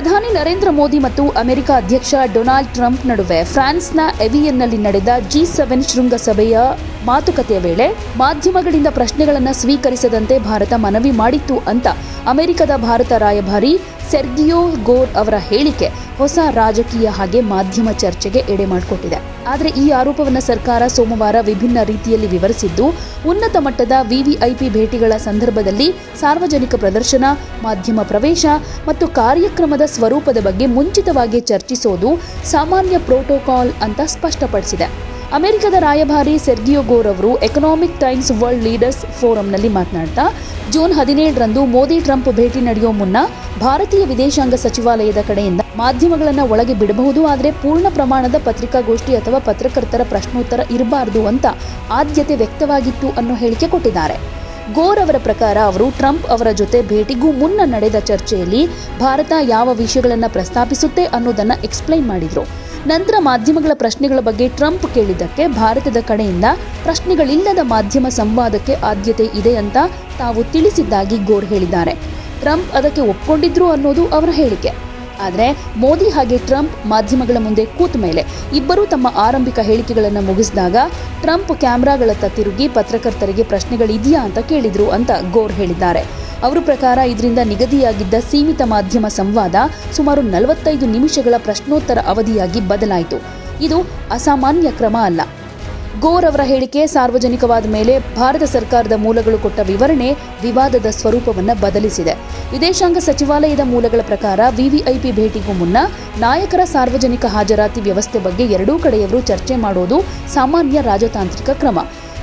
ಪ್ರಧಾನಿ ನರೇಂದ್ರ ಮೋದಿ ಮತ್ತು ಅಮೆರಿಕ ಅಧ್ಯಕ್ಷ ಡೊನಾಲ್ಡ್ ಟ್ರಂಪ್ ನಡುವೆ ಫ್ರಾನ್ಸ್ನ ಎವಿಯನ್ನಲ್ಲಿ ನಡೆದ G7 ಶೃಂಗಸಭೆಯ ಮಾತುಕತೆಯ ವೇಳೆ ಮಾಧ್ಯಮಗಳಿಂದ ಪ್ರಶ್ನೆಗಳನ್ನು ಸ್ವೀಕರಿಸದಂತೆ ಭಾರತ ಮನವಿ ಮಾಡಿತ್ತು ಅಂತ ಅಮೆರಿಕದ ಭಾರತ ರಾಯಭಾರಿ ಸೆರ್ಗಿಯೋ ಗೋರ್ ಅವರ ಹೇಳಿಕೆ ಹೊಸ ರಾಜಕೀಯ ಹಾಗೆ ಮಾಧ್ಯಮ ಚರ್ಚೆಗೆ ಎಡೆ ಮಾಡಿಕೊಟ್ಟಿದೆ. ಆದರೆ ಈ ಆರೋಪವನ್ನು ಸರ್ಕಾರ ಸೋಮವಾರ ವಿಭಿನ್ನ ರೀತಿಯಲ್ಲಿ ವಿವರಿಸಿದ್ದು, ಉನ್ನತ ಮಟ್ಟದ ವಿವಿಐಪಿ ಭೇಟಿಗಳ ಸಂದರ್ಭದಲ್ಲಿ ಸಾರ್ವಜನಿಕ ಪ್ರದರ್ಶನ, ಮಾಧ್ಯಮ ಪ್ರವೇಶ ಮತ್ತು ಕಾರ್ಯಕ್ರಮದ ಸ್ವರೂಪದ ಬಗ್ಗೆ ಮುಂಚಿತವಾಗಿ ಚರ್ಚಿಸೋದು ಸಾಮಾನ್ಯ ಪ್ರೋಟೋಕಾಲ್ ಅಂತ ಸ್ಪಷ್ಟಪಡಿಸಿದೆ. ಅಮೆರಿಕದ ರಾಯಭಾರಿ ಸೆರ್ಗಿಯೋ ಗೋರ್ ಅವರು ಎಕನಾಮಿಕ್ ಟೈಮ್ಸ್ ವರ್ಲ್ಡ್ ಲೀಡರ್ಸ್ ಫೋರಂನಲ್ಲಿ ಮಾತನಾಡ್ತಾ, ಜೂನ್ 17ರಂದು ಮೋದಿ ಟ್ರಂಪ್ ಭೇಟಿ ನಡೆಯೋ ಮುನ್ನ ಭಾರತೀಯ ವಿದೇಶಾಂಗ ಸಚಿವಾಲಯದ ಕಡೆಯಿಂದ ಮಾಧ್ಯಮಗಳನ್ನು ಒಳಗೆ ಬಿಡಬಹುದು, ಆದರೆ ಪೂರ್ಣ ಪ್ರಮಾಣದ ಪತ್ರಿಕಾಗೋಷ್ಠಿ ಅಥವಾ ಪತ್ರಕರ್ತರ ಪ್ರಶ್ನೋತ್ತರ ಇರಬಾರದು ಅಂತ ಆದ್ಯತೆ ವ್ಯಕ್ತವಾಗಿತ್ತು ಅನ್ನೋ ಹೇಳಿಕೆ ಕೊಟ್ಟಿದ್ದಾರೆ. ಗೋರ್ ಅವರ ಪ್ರಕಾರ ಅವರು ಟ್ರಂಪ್ ಅವರ ಜೊತೆ ಭೇಟಿಗೂ ಮುನ್ನ ನಡೆದ ಚರ್ಚೆಯಲ್ಲಿ ಭಾರತ ಯಾವ ವಿಷಯಗಳನ್ನು ಪ್ರಸ್ತಾಪಿಸುತ್ತೆ ಅನ್ನೋದನ್ನು ಎಕ್ಸ್ಪ್ಲೈನ್ ಮಾಡಿದ್ರು. ನಂತರ ಮಾಧ್ಯಮಗಳ ಪ್ರಶ್ನೆಗಳ ಬಗ್ಗೆ ಟ್ರಂಪ್ ಕೇಳಿದ್ದಕ್ಕೆ ಭಾರತದ ಕಡೆಯಿಂದ ಪ್ರಶ್ನೆಗಳಿಲ್ಲದ ಮಾಧ್ಯಮ ಸಂವಾದಕ್ಕೆ ಆದ್ಯತೆ ಇದೆ ಅಂತ ತಾವು ತಿಳಿಸಿದ್ದಾಗಿ ಗೋರ್ ಹೇಳಿದ್ದಾರೆ. ಟ್ರಂಪ್ ಅದಕ್ಕೆ ಒಪ್ಕೊಂಡಿದ್ರು ಅನ್ನೋದು ಅವರ ಹೇಳಿಕೆ. ಆದರೆ ಮೋದಿ ಹಾಗೆ ಟ್ರಂಪ್ ಮಾಧ್ಯಮಗಳ ಮುಂದೆ ಕೂತ ಮೇಲೆ ಇಬ್ಬರೂ ತಮ್ಮ ಆರಂಭಿಕ ಹೇಳಿಕೆಗಳನ್ನು ಮುಗಿಸಿದಾಗ ಟ್ರಂಪ್ ಕ್ಯಾಮೆರಾಗಳತ್ತ ತಿರುಗಿ ಪತ್ರಕರ್ತರಿಗೆ ಪ್ರಶ್ನೆಗಳಿದೆಯಾ ಅಂತ ಕೇಳಿದ್ರು ಅಂತ ಗೋರ್ ಹೇಳಿದ್ದಾರೆ. ಅವರ ಪ್ರಕಾರ ಇದರಿಂದ ನಿಗದಿಯಾಗಿದ್ದ ಸೀಮಿತ ಮಾಧ್ಯಮ ಸಂವಾದ ಸುಮಾರು 45 ನಿಮಿಷಗಳ ಪ್ರಶ್ನೋತ್ತರ ಅವಧಿಯಾಗಿ ಬದಲಾಯಿತು. ಇದು ಅಸಾಮಾನ್ಯ ಕ್ರಮ ಅಲ್ಲ. ಗೋರ್ ಅವರ ಹೇಳಿಕೆ ಸಾರ್ವಜನಿಕವಾದ ಮೇಲೆ ಭಾರತ ಸರ್ಕಾರದ ಮೂಲಗಳು ಕೊಟ್ಟ ವಿವರಣೆ ವಿವಾದದ ಸ್ವರೂಪವನ್ನು ಬದಲಿಸಿದೆ. ವಿದೇಶಾಂಗ ಸಚಿವಾಲಯದ ಮೂಲಗಳ ಪ್ರಕಾರ ವಿವಿಐಪಿ ಭೇಟಿಗೂ ಮುನ್ನ ನಾಯಕರ ಸಾರ್ವಜನಿಕ ಹಾಜರಾತಿ ವ್ಯವಸ್ಥೆ ಬಗ್ಗೆ ಎರಡೂ ಕಡೆಯವರು ಚರ್ಚೆ ಮಾಡೋದು ಸಾಮಾನ್ಯ ರಾಜತಾಂತ್ರಿಕ ಕ್ರಮ.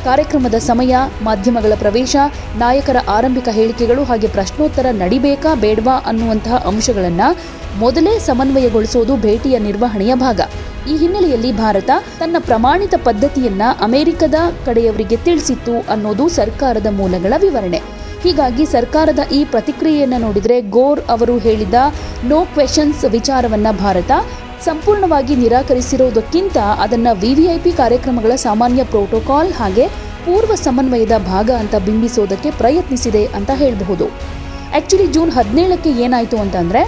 ಕಾರ್ಯಕ್ರಮದ ಸಮಯ, ಮಾಧ್ಯಮಗಳ ಪ್ರವೇಶ, ನಾಯಕರ ಆರಂಭಿಕ ಹೇಳಿಕೆಗಳು ಹಾಗೆ ಪ್ರಶ್ನೋತ್ತರ ನಡಿಬೇಕಾ ಬೇಡವಾ ಅನ್ನುವಂತಹ ಅಂಶಗಳನ್ನು ಮೊದಲೇ ಸಮನ್ವಯಗೊಳಿಸೋದು ಭೇಟಿಯ ನಿರ್ವಹಣೆಯ ಭಾಗ. ಈ ಹಿನ್ನೆಲೆಯಲ್ಲಿ ಭಾರತ ತನ್ನ ಪ್ರಮಾಣಿತ ಪದ್ಧತಿಯನ್ನ ಅಮೆರಿಕದ ಕಡೆಯವರಿಗೆ ತಿಳಿಸಿತ್ತು ಅನ್ನೋದು ಸರ್ಕಾರದ ಮೂಲಗಳ ವಿವರಣೆ. ಹೀಗಾಗಿ ಸರ್ಕಾರದ ಈ ಪ್ರತಿಕ್ರಿಯೆಯನ್ನು ನೋಡಿದರೆ ಗೋರ್ ಅವರು ಹೇಳಿದ ನೋ ಕ್ವೆಶನ್ಸ್ ವಿಚಾರವನ್ನ ಭಾರತ ಸಂಪೂರ್ಣವಾಗಿ ನಿರಾಕರಿಸಿರೋದಕ್ಕಿಂತ ಅದನ್ನು ವಿವಿಐಪಿ ಕಾರ್ಯಕ್ರಮಗಳ ಸಾಮಾನ್ಯ ಪ್ರೋಟೋಕಾಲ್ ಹಾಗೆ ಪೂರ್ವ ಸಮನ್ವಯದ ಭಾಗ ಅಂತ ಬಿಂಬಿಸೋದಕ್ಕೆ ಪ್ರಯತ್ನಿಸಿದೆ ಅಂತ ಹೇಳಬಹುದು. ಆಕ್ಚುಲಿ ಜೂನ್ 17ಕ್ಕೆ ಏನಾಯಿತು ಅಂತಂದರೆ,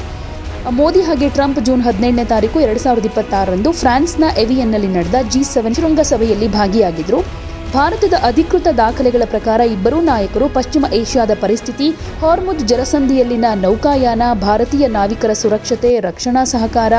ಮೋದಿ ಹಾಗೆ ಟ್ರಂಪ್ ಜೂನ್ 17ನೇ ತಾರೀಕು 2026ರಂದು ಫ್ರಾನ್ಸ್ನ ಎವಿಯನ್ನಲ್ಲಿ ನಡೆದ G7 ಶೃಂಗಸಭೆಯಲ್ಲಿ ಭಾಗಿಯಾಗಿದ್ದರು. ಭಾರತದ ಅಧಿಕೃತ ದಾಖಲೆಗಳ ಪ್ರಕಾರ ಇಬ್ಬರೂ ನಾಯಕರು ಪಶ್ಚಿಮ ಏಷ್ಯಾದ ಪರಿಸ್ಥಿತಿ, ಹಾರ್ಮುಜ್ ಜಲಸಂಧಿಯಲ್ಲಿನ ನೌಕಾಯಾನ, ಭಾರತೀಯ ನಾವಿಕರ ಸುರಕ್ಷತೆ, ರಕ್ಷಣಾ ಸಹಕಾರ,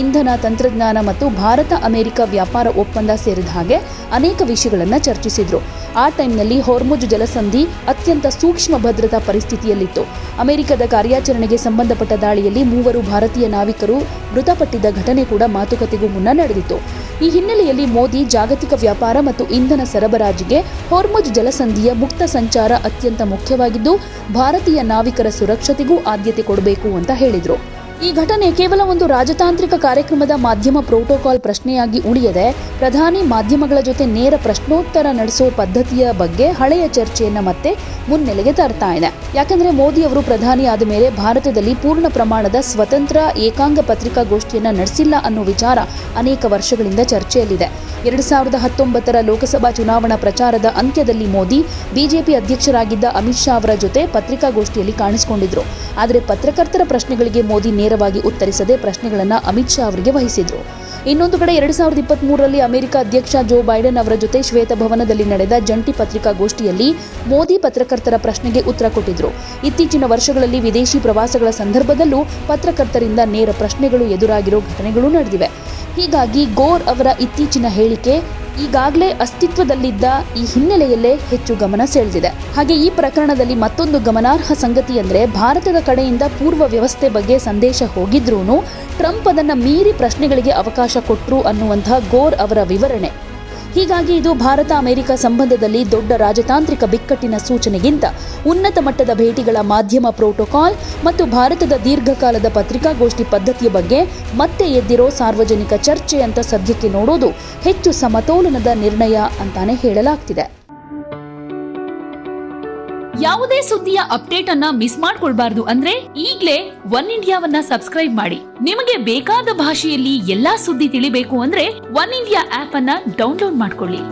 ಇಂಧನ, ತಂತ್ರಜ್ಞಾನ ಮತ್ತು ಭಾರತ ಅಮೆರಿಕ ವ್ಯಾಪಾರ ಒಪ್ಪಂದ ಸೇರಿದ ಹಾಗೆ ಅನೇಕ ವಿಷಯಗಳನ್ನು ಚರ್ಚಿಸಿದ್ರು. ಆ ಟೈಮ್ನಲ್ಲಿ ಹಾರ್ಮುಜ್ ಜಲಸಂಧಿ ಅತ್ಯಂತ ಸೂಕ್ಷ್ಮ ಭದ್ರತಾ ಪರಿಸ್ಥಿತಿಯಲ್ಲಿತ್ತು. ಅಮೆರಿಕದ ಕಾರ್ಯಾಚರಣೆಗೆ ಸಂಬಂಧಪಟ್ಟ ದಾಳಿಯಲ್ಲಿ 3 ಭಾರತೀಯ ನಾವಿಕರು ಮೃತಪಟ್ಟಿದ್ದ ಘಟನೆ ಕೂಡ ಮಾತುಕತೆಗೂ ಮುನ್ನ ನಡೆದಿತ್ತು. ಈ ಹಿನ್ನೆಲೆಯಲ್ಲಿ ಮೋದಿ ಜಾಗತಿಕ ವ್ಯಾಪಾರ ಮತ್ತು ಇಂಧನ ಸರಬರಾಜಿಗೆ ಹಾರ್ಮುಜ್ ಜಲಸಂಧಿಯ ಮುಕ್ತ ಸಂಚಾರ ಅತ್ಯಂತ ಮುಖ್ಯವಾಗಿದ್ದು ಭಾರತೀಯ ನಾವಿಕರ ಸುರಕ್ಷತೆಗೂ ಆದ್ಯತೆ ಕೊಡಬೇಕು ಅಂತ ಹೇಳಿದರು. ಈ ಘಟನೆ ಕೇವಲ ಒಂದು ರಾಜತಾಂತ್ರಿಕ ಕಾರ್ಯಕ್ರಮದ ಮಾಧ್ಯಮ ಪ್ರೋಟೋಕಾಲ್ ಪ್ರಶ್ನೆಯಾಗಿ ಉಳಿಯದೆ ಪ್ರಧಾನಿ ಮಾಧ್ಯಮಗಳ ಜೊತೆ ನೇರ ಪ್ರಶ್ನೋತ್ತರ ನಡೆಸೋ ಪದ್ಧತಿಯ ಬಗ್ಗೆ ಹಳೆಯ ಚರ್ಚೆಯನ್ನು ಮತ್ತೆ ಮುನ್ನೆಲೆಗೆ ತರ್ತಾ ಇದೆ. ಯಾಕಂದ್ರೆ ಮೋದಿ ಅವರು ಪ್ರಧಾನಿ ಆದ ಮೇಲೆ ಭಾರತದಲ್ಲಿ ಪೂರ್ಣ ಪ್ರಮಾಣದ ಸ್ವತಂತ್ರ ಏಕಾಂಗ ಪತ್ರಿಕಾಗೋಷ್ಠಿಯನ್ನು ನಡೆಸಿಲ್ಲ ಅನ್ನೋ ವಿಚಾರ ಅನೇಕ ವರ್ಷಗಳಿಂದ ಚರ್ಚೆಯಲ್ಲಿದೆ. 2019ರ ಲೋಕಸಭಾ ಚುನಾವಣಾ ಪ್ರಚಾರದ ಅಂತ್ಯದಲ್ಲಿ ಮೋದಿ ಬಿಜೆಪಿ ಅಧ್ಯಕ್ಷರಾಗಿದ್ದ ಅಮಿತ್ ಶಾ ಅವರ ಜೊತೆ ಪತ್ರಿಕಾಗೋಷ್ಠಿಯಲ್ಲಿ ಕಾಣಿಸಿಕೊಂಡಿದ್ರು. ಆದರೆ ಪತ್ರಕರ್ತರ ಪ್ರಶ್ನೆಗಳಿಗೆ ಮೋದಿ ನೇರವಾಗಿ ಉತ್ತರಿಸದೆ ಪ್ರಶ್ನೆಗಳನ್ನು ಅಮಿತ್ ಶಾ ಅವರಿಗೆ ವಹಿಸಿದ್ರು. ಇನ್ನೊಂದು ಕಡೆ 2023ರಲ್ಲಿ ಅಮೆರಿಕ ಅಧ್ಯಕ್ಷ ಜೋ ಬೈಡೆನ್ ಅವರ ಜೊತೆ ಶ್ವೇತಭವನದಲ್ಲಿ ನಡೆದ ಜಂಟಿ ಪತ್ರಿಕಾಗೋಷ್ಠಿಯಲ್ಲಿ ಮೋದಿ ಪತ್ರಕರ್ತರ ಪ್ರಶ್ನೆಗೆ ಉತ್ತರ ಕೊಟ್ಟಿದ್ರು. ಇತ್ತೀಚಿನ ವರ್ಷಗಳಲ್ಲಿ ವಿದೇಶಿ ಪ್ರವಾಸಗಳ ಸಂದರ್ಭದಲ್ಲೂ ಪತ್ರಕರ್ತರಿಂದ ನೇರ ಪ್ರಶ್ನೆಗಳು ಎದುರಾಗಿರೋ ಘಟನೆಗಳು ನಡೆದಿವೆ. ಹೀಗಾಗಿ ಗೋರ್ ಅವರ ಇತ್ತೀಚಿನ ಹೇಳಿಕೆ ಈಗಾಗಲೇ ಅಸ್ತಿತ್ವದಲ್ಲಿದ್ದ ಈ ಹಿನ್ನೆಲೆಯಲ್ಲೇ ಹೆಚ್ಚು ಗಮನ ಸೆಳೆದಿದೆ. ಹಾಗೆ ಈ ಪ್ರಕರಣದಲ್ಲಿ ಮತ್ತೊಂದು ಗಮನಾರ್ಹ ಸಂಗತಿ ಅಂದರೆ, ಭಾರತದ ಕಡೆಯಿಂದ ಪೂರ್ವ ವ್ಯವಸ್ಥೆ ಬಗ್ಗೆ ಸಂದೇಶ ಹೋಗಿದ್ರೂ ಟ್ರಂಪ್ ಅದನ್ನು ಮೀರಿ ಪ್ರಶ್ನೆಗಳಿಗೆ ಅವಕಾಶ ಕೊಟ್ಟರು ಅನ್ನುವಂತಹ ಗೋರ್ ಅವರ ವಿವರಣೆ. ಹೀಗಾಗಿ ಇದು ಭಾರತ ಅಮೆರಿಕ ಸಂಬಂಧದಲ್ಲಿ ದೊಡ್ಡ ರಾಜತಾಂತ್ರಿಕ ಬಿಕ್ಕಟ್ಟಿನ ಸೂಚನೆಗಿಂತ ಉನ್ನತ ಮಟ್ಟದ ಭೇಟಿಗಳ ಮಾಧ್ಯಮ ಪ್ರೋಟೋಕಾಲ್ ಮತ್ತು ಭಾರತದ ದೀರ್ಘಕಾಲದ ಪತ್ರಿಕಾಗೋಷ್ಠಿ ಪದ್ಧತಿಯ ಬಗ್ಗೆ ಮತ್ತೆ ಎದ್ದಿರೋ ಸಾರ್ವಜನಿಕ ಚರ್ಚೆ ಅಂತ ಸದ್ಯಕ್ಕೆ ನೋಡೋದು ಹೆಚ್ಚು ಸಮತೋಲನದ ನಿರ್ಣಯ ಅಂತಾನೆ ಹೇಳಲಾಗ್ತಿದೆ. ಯಾವುದೇ ಸುದ್ದಿಯ ಅಪ್ಡೇಟ್ ಅನ್ನ ಮಿಸ್ ಮಾಡ್ಕೊಳ್ಬಾರ್ದು ಅಂದ್ರೆ ಈಗ್ಲೇ ಒನ್ ಇಂಡಿಯಾವನ್ನ ಸಬ್ಸ್ಕ್ರೈಬ್ ಮಾಡಿ. ನಿಮಗೆ ಬೇಕಾದ ಭಾಷೆಯಲ್ಲಿ ಎಲ್ಲಾ ಸುದ್ದಿ ತಿಳಿಬೇಕು ಅಂದ್ರೆ ಒನ್ ಇಂಡಿಯಾ ಆಪ್ ಅನ್ನ ಡೌನ್ಲೋಡ್ ಮಾಡ್ಕೊಳ್ಳಿ.